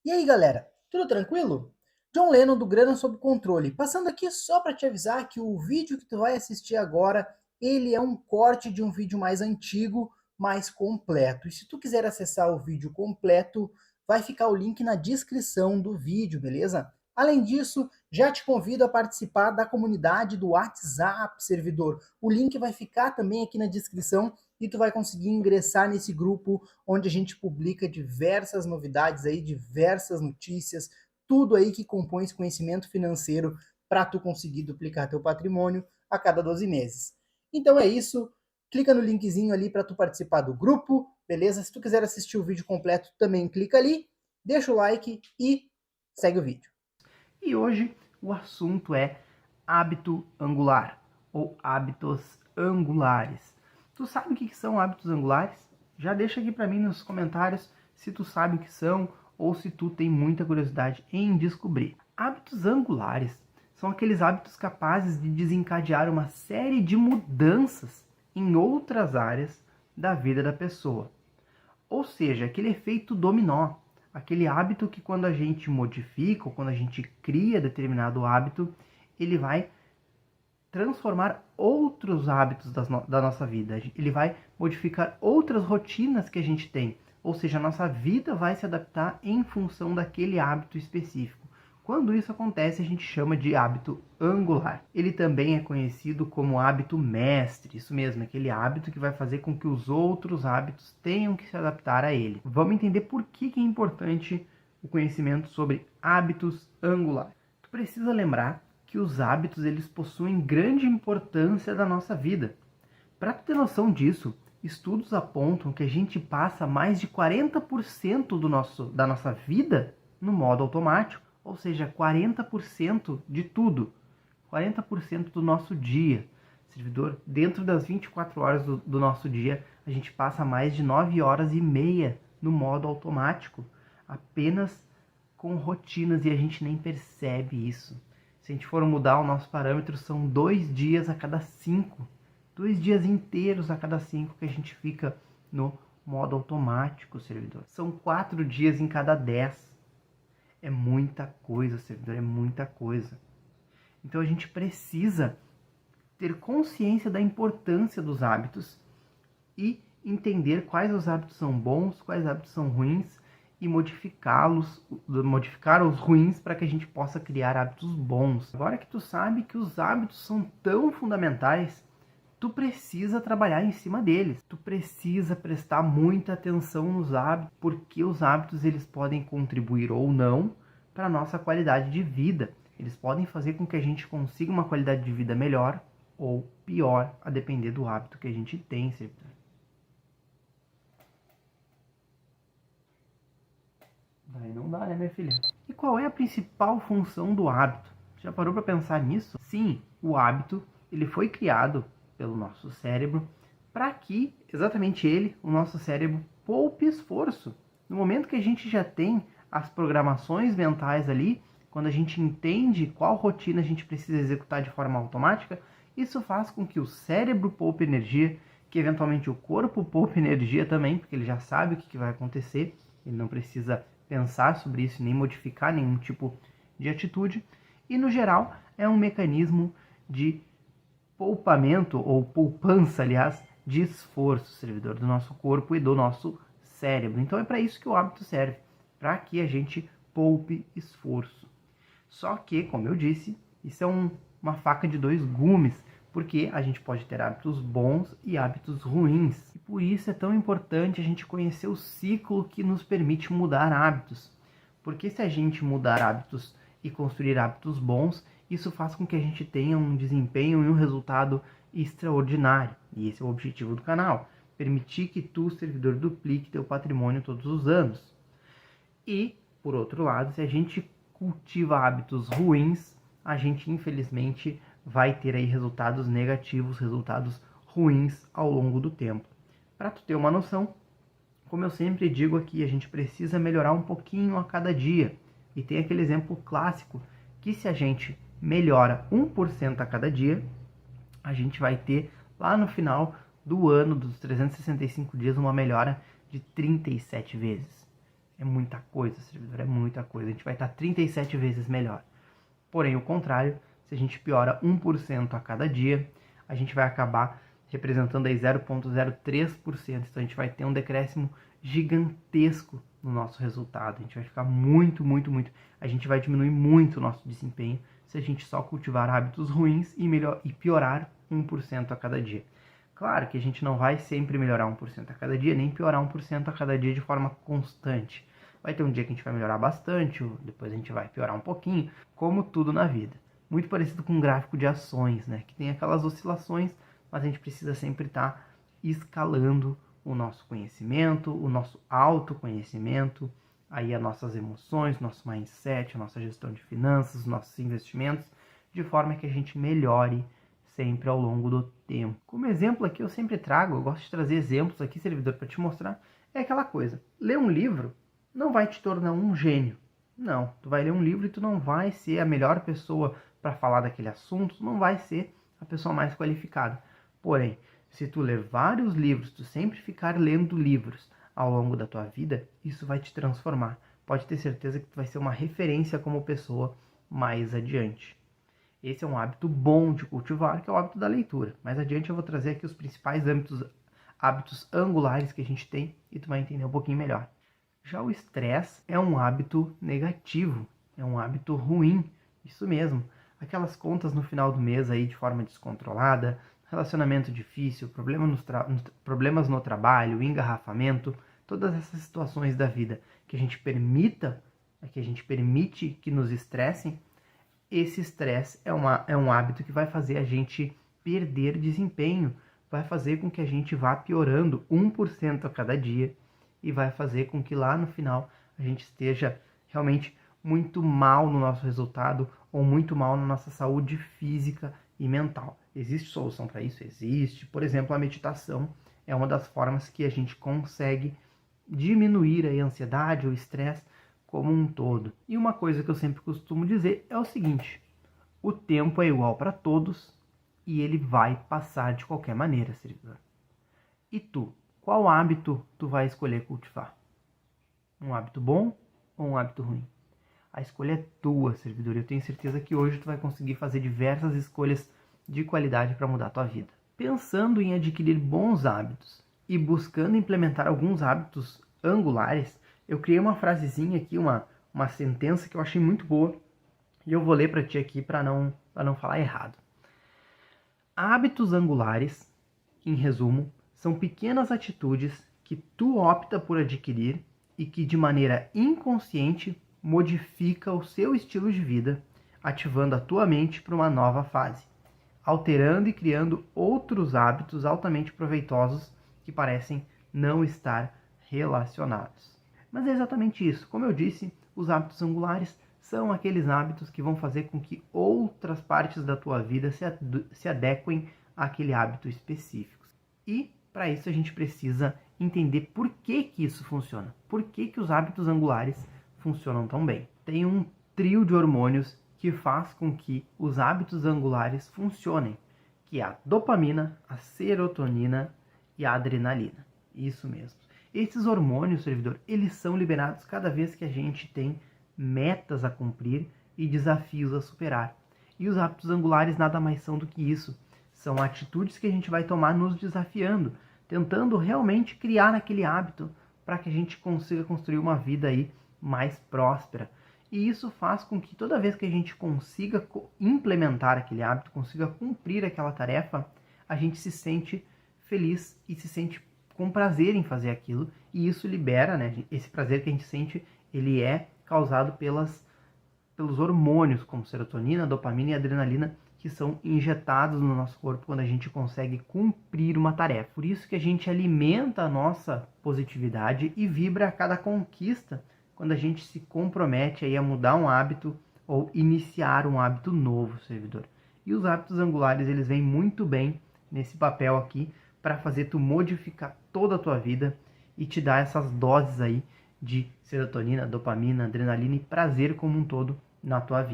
E aí, galera, tudo tranquilo? John Lennon do Grana Sob Controle, passando aqui só para te avisar que o vídeo que tu vai assistir agora, ele é um corte de um vídeo mais antigo, mais completo. E se tu quiser acessar o vídeo completo, vai ficar o link na descrição do vídeo, beleza? Além disso, já te convido a participar da comunidade do WhatsApp servidor. O link vai ficar também aqui na descrição e tu vai conseguir ingressar nesse grupo onde a gente publica diversas novidades aí, diversas notícias, tudo aí que compõe esse conhecimento financeiro para tu conseguir duplicar teu patrimônio a cada 12 meses. Então é isso, clica no linkzinho ali para tu participar do grupo, beleza? Se tu quiser assistir o vídeo completo, também clica ali, deixa o like e segue o vídeo. E hoje o assunto é hábito angular ou hábitos angulares. Tu sabe o que são hábitos angulares? Já deixa aqui para mim nos comentários se tu sabe o que são ou se tu tem muita curiosidade em descobrir. Hábitos angulares são aqueles hábitos capazes de desencadear uma série de mudanças em outras áreas da vida da pessoa. Ou seja, aquele efeito dominó, aquele hábito que quando a gente modifica ou quando a gente cria determinado hábito, ele vai transformar outros hábitos da nossa vida. Ele vai modificar outras rotinas que a gente tem. Ou seja, a nossa vida vai se adaptar em função daquele hábito específico. Quando isso acontece, a gente chama de hábito angular. Ele também é conhecido como hábito mestre, isso mesmo, aquele hábito que vai fazer com que os outros hábitos tenham que se adaptar a ele. Vamos entender por que é importante o conhecimento sobre hábitos angulares. Tu precisa lembrar que os hábitos eles possuem grande importância da nossa vida. Para tu ter noção disso, estudos apontam que a gente passa mais de 40% da nossa vida no modo automático. Ou seja, 40% de tudo, 40% do nosso dia. Servidor, dentro das 24 horas do nosso dia, a gente passa mais de 9 horas e meia no modo automático, apenas com rotinas, e a gente nem percebe isso. Se a gente for mudar o nosso parâmetro, são 2 dias a cada 5. 2 dias inteiros a cada 5 que a gente fica no modo automático, servidor. São 4 dias em cada 10. É muita coisa, servidor, é muita coisa. Então a gente precisa ter consciência da importância dos hábitos e entender quais os hábitos são bons, quais hábitos são ruins e modificar os ruins para que a gente possa criar hábitos bons. Agora que tu sabe que os hábitos são tão fundamentais, tu precisa trabalhar em cima deles. Tu precisa prestar muita atenção nos hábitos, porque os hábitos eles podem contribuir ou não para a nossa qualidade de vida. Eles podem fazer com que a gente consiga uma qualidade de vida melhor ou pior, a depender do hábito que a gente tem, certo? Daí não dá, né, minha filha? E qual é a principal função do hábito? Já parou para pensar nisso? Sim, o hábito ele foi criado pelo nosso cérebro para que, exatamente ele, o nosso cérebro, poupe esforço. No momento que a gente já tem as programações mentais ali, quando a gente entende qual rotina a gente precisa executar de forma automática, isso faz com que o cérebro poupe energia, que eventualmente o corpo poupe energia também, porque ele já sabe o que vai acontecer, ele não precisa pensar sobre isso, nem modificar nenhum tipo de atitude. E no geral é um mecanismo de poupamento, ou poupança, aliás, de esforço, servidor, do nosso corpo e do nosso cérebro. Então é para isso que o hábito serve, para que a gente poupe esforço. Só que, como eu disse, isso é uma faca de dois gumes, porque a gente pode ter hábitos bons e hábitos ruins. E por isso é tão importante a gente conhecer o ciclo que nos permite mudar hábitos. Porque se a gente mudar hábitos e construir hábitos bons, isso faz com que a gente tenha um desempenho e um resultado extraordinário. E esse é o objetivo do canal. Permitir que tu, servidor, duplique teu patrimônio todos os anos. E, por outro lado, se a gente cultiva hábitos ruins, a gente infelizmente vai ter aí resultados negativos, resultados ruins ao longo do tempo. Para tu ter uma noção, como eu sempre digo aqui, a gente precisa melhorar um pouquinho a cada dia. E tem aquele exemplo clássico, que se a gente melhora 1% a cada dia, a gente vai ter lá no final do ano, dos 365 dias, uma melhora de 37 vezes. É muita coisa, servidor, é muita muita coisa, a gente vai estar 37 vezes melhor. Porém, o contrário, se a gente piora 1% a cada dia, a gente vai acabar representando aí 0,03%. Então a gente vai ter um decréscimo gigantesco no nosso resultado. A gente vai ficar muito, a gente vai diminuir muito o nosso desempenho se a gente só cultivar hábitos ruins e piorar 1% a cada dia. Claro que a gente não vai sempre melhorar 1% a cada dia, nem piorar 1% a cada dia de forma constante. Vai ter um dia que a gente vai melhorar bastante, depois a gente vai piorar um pouquinho, como tudo na vida. Muito parecido com um gráfico de ações, né? Que tem aquelas oscilações, mas a gente precisa sempre estar escalando o nosso conhecimento, o nosso autoconhecimento, aí as nossas emoções, nosso mindset, a nossa gestão de finanças, nossos investimentos, de forma que a gente melhore sempre ao longo do tempo. Como exemplo aqui eu sempre trago, eu gosto de trazer exemplos aqui, servidor, para te mostrar, é aquela coisa, ler um livro não vai te tornar um gênio. Não, tu vai ler um livro e tu não vai ser a melhor pessoa para falar daquele assunto, tu não vai ser a pessoa mais qualificada. Porém, se tu ler vários livros, tu sempre ficar lendo livros ao longo da tua vida, isso vai te transformar. Pode ter certeza que tu vai ser uma referência como pessoa mais adiante. Esse é um hábito bom de cultivar, que é o hábito da leitura. Mais adiante eu vou trazer aqui os principais hábitos angulares que a gente tem e tu vai entender um pouquinho melhor. Já o estresse é um hábito negativo, é um hábito ruim, isso mesmo. Aquelas contas no final do mês aí de forma descontrolada, relacionamento difícil, problemas no trabalho, engarrafamento, todas essas situações da vida que a gente permite que nos estressem, esse estresse é um hábito que vai fazer a gente perder desempenho, vai fazer com que a gente vá piorando 1% a cada dia e vai fazer com que lá no final a gente esteja realmente muito mal no nosso resultado ou muito mal na nossa saúde física e mental. Existe solução para isso? Existe. Por exemplo, a meditação é uma das formas que a gente consegue diminuir a ansiedade, o estresse como um todo. E uma coisa que eu sempre costumo dizer é o seguinte: o tempo é igual para todos e ele vai passar de qualquer maneira, servidor. E tu? Qual hábito tu vai escolher cultivar? Um hábito bom ou um hábito ruim? A escolha é tua, servidor. Eu tenho certeza que hoje tu vai conseguir fazer diversas escolhas de qualidade para mudar a tua vida. Pensando em adquirir bons hábitos e buscando implementar alguns hábitos angulares, eu criei uma frasezinha aqui, uma sentença que eu achei muito boa e eu vou ler para ti aqui para não falar errado. Hábitos angulares, em resumo, são pequenas atitudes que tu opta por adquirir e que de maneira inconsciente modifica o seu estilo de vida, ativando a tua mente para uma nova fase, alterando e criando outros hábitos altamente proveitosos que parecem não estar relacionados. Mas é exatamente isso. Como eu disse, os hábitos angulares são aqueles hábitos que vão fazer com que outras partes da tua vida se adequem àquele hábito específico. E para isso a gente precisa entender por que isso funciona. Por que os hábitos angulares funcionam tão bem. Tem um trio de hormônios que faz com que os hábitos angulares funcionem, que é a dopamina, a serotonina e a adrenalina. Isso mesmo. Esses hormônios, servidor, eles são liberados cada vez que a gente tem metas a cumprir e desafios a superar. E os hábitos angulares nada mais são do que isso. São atitudes que a gente vai tomar nos desafiando, tentando realmente criar aquele hábito para que a gente consiga construir uma vida aí mais próspera. E isso faz com que toda vez que a gente consiga implementar aquele hábito, consiga cumprir aquela tarefa, a gente se sente feliz e se sente com prazer em fazer aquilo. E isso libera, né? Esse prazer que a gente sente, ele é causado pelos hormônios, como serotonina, dopamina e adrenalina, que são injetados no nosso corpo quando a gente consegue cumprir uma tarefa. Por isso que a gente alimenta a nossa positividade e vibra a cada conquista quando a gente se compromete aí a mudar um hábito ou iniciar um hábito novo, servidor. E os hábitos angulares, eles vêm muito bem nesse papel aqui para fazer tu modificar toda a tua vida e te dar essas doses aí de serotonina, dopamina, adrenalina e prazer como um todo na tua vida.